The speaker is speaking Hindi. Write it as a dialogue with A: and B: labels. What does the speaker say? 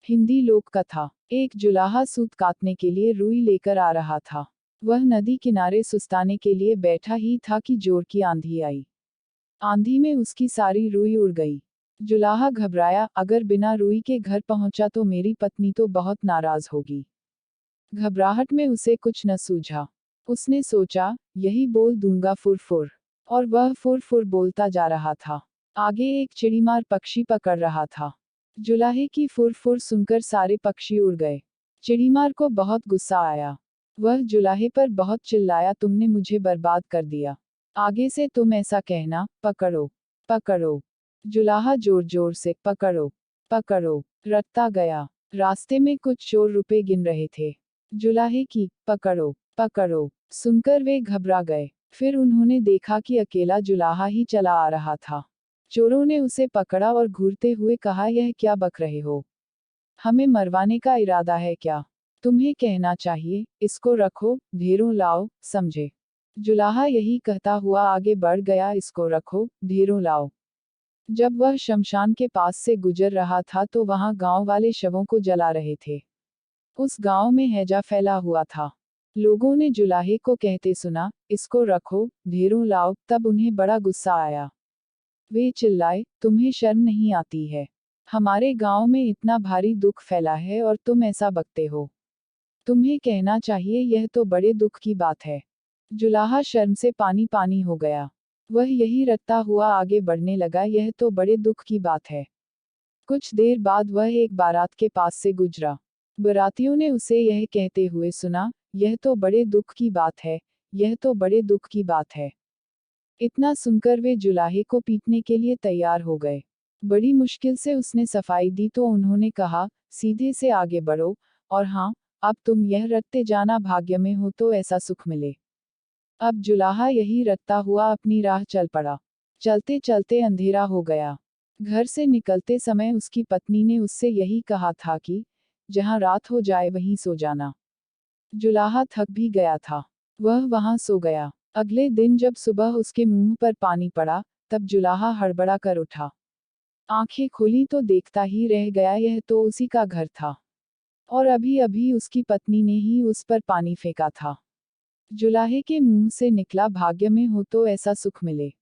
A: हिंदी लोक कथा। एक जुलाहा सूत काटने के लिए रुई लेकर आ रहा था। वह नदी किनारे सुस्ताने के लिए बैठा ही था कि जोर की आंधी आई। आंधी में उसकी सारी रुई उड़ गई। जुलाहा घबराया, अगर बिना रुई के घर पहुंचा तो मेरी पत्नी तो बहुत नाराज होगी। घबराहट में उसे कुछ न सूझा। उसने सोचा, यही बोल दूंगा फुर फुर। और वह फुर फुर बोलता जा रहा था। आगे एक चिड़ीमार पक्षी पकड़ रहा था। जुलाहे की फुर फुर सुनकर सारे पक्षी उड़ गए। चिड़ीमार को बहुत गुस्सा आया। वह जुलाहे पर बहुत चिल्लाया, तुमने मुझे बर्बाद कर दिया। आगे से तुम ऐसा कहना, पकड़ो पकड़ो। जुलाहा जोर जोर से, पकड़ो पकड़ो, रटता गया। रास्ते में कुछ चोर रुपए गिन रहे थे। जुलाहे की पकड़ो पकड़ो सुनकर वे घबरा गए। फिर उन्होंने देखा कि अकेला जुलाहा ही चला आ रहा था। चोरों ने उसे पकड़ा और घूरते हुए कहा, यह क्या बक रहे हो? हमें मरवाने का इरादा है क्या? तुम्हें कहना चाहिए, इसको रखो, ढेरों लाओ, समझे? जुलाहा यही कहता हुआ आगे बढ़ गया, इसको रखो, ढेरों लाओ। जब वह शमशान के पास से गुजर रहा था तो वहां गांव वाले शवों को जला रहे थे। उस गांव में हैजा फैला हुआ था। लोगों ने जुलाहे को कहते सुना, इसको रखो, ढेरों लाओ, तब उन्हें बड़ा गुस्सा आया। वे चिल्लाए, तुम्हें शर्म नहीं आती है? हमारे गांव में इतना भारी दुख फैला है और तुम ऐसा बकते हो। तुम्हें कहना चाहिए, यह तो बड़े दुख की बात है। जुलाहा शर्म से पानी पानी हो गया। वह यही रटता हुआ आगे बढ़ने लगा, यह तो बड़े दुख की बात है। कुछ देर बाद वह एक बारात के पास से गुजरा। बारातियों ने उसे यह कहते हुए सुना, यह तो बड़े दुख की बात है, यह तो बड़े दुख की बात है। इतना सुनकर वे जुलाहे को पीटने के लिए तैयार हो गए। बड़ी मुश्किल से उसने सफाई दी तो उन्होंने कहा, सीधे से आगे बढ़ो, और हाँ, अब तुम यह रटते जाना, भाग्य में हो तो ऐसा सुख मिले। अब जुलाहा यही रटता हुआ अपनी राह चल पड़ा। चलते चलते अंधेरा हो गया। घर से निकलते समय उसकी पत्नी ने उससे यही कहा था कि जहां रात हो जाए वहीं सो जाना। जुलाहा थक भी गया था। वह वहां सो गया। अगले दिन जब सुबह उसके मुंह पर पानी पड़ा, तब जुलाहा हड़बड़ा कर उठा। आंखें खोली तो देखता ही रह गया, यह तो उसी का घर था। और अभी अभी उसकी पत्नी ने ही उस पर पानी फेंका था। जुलाहे के मुंह से निकला, भाग्य में हो तो ऐसा सुख मिले।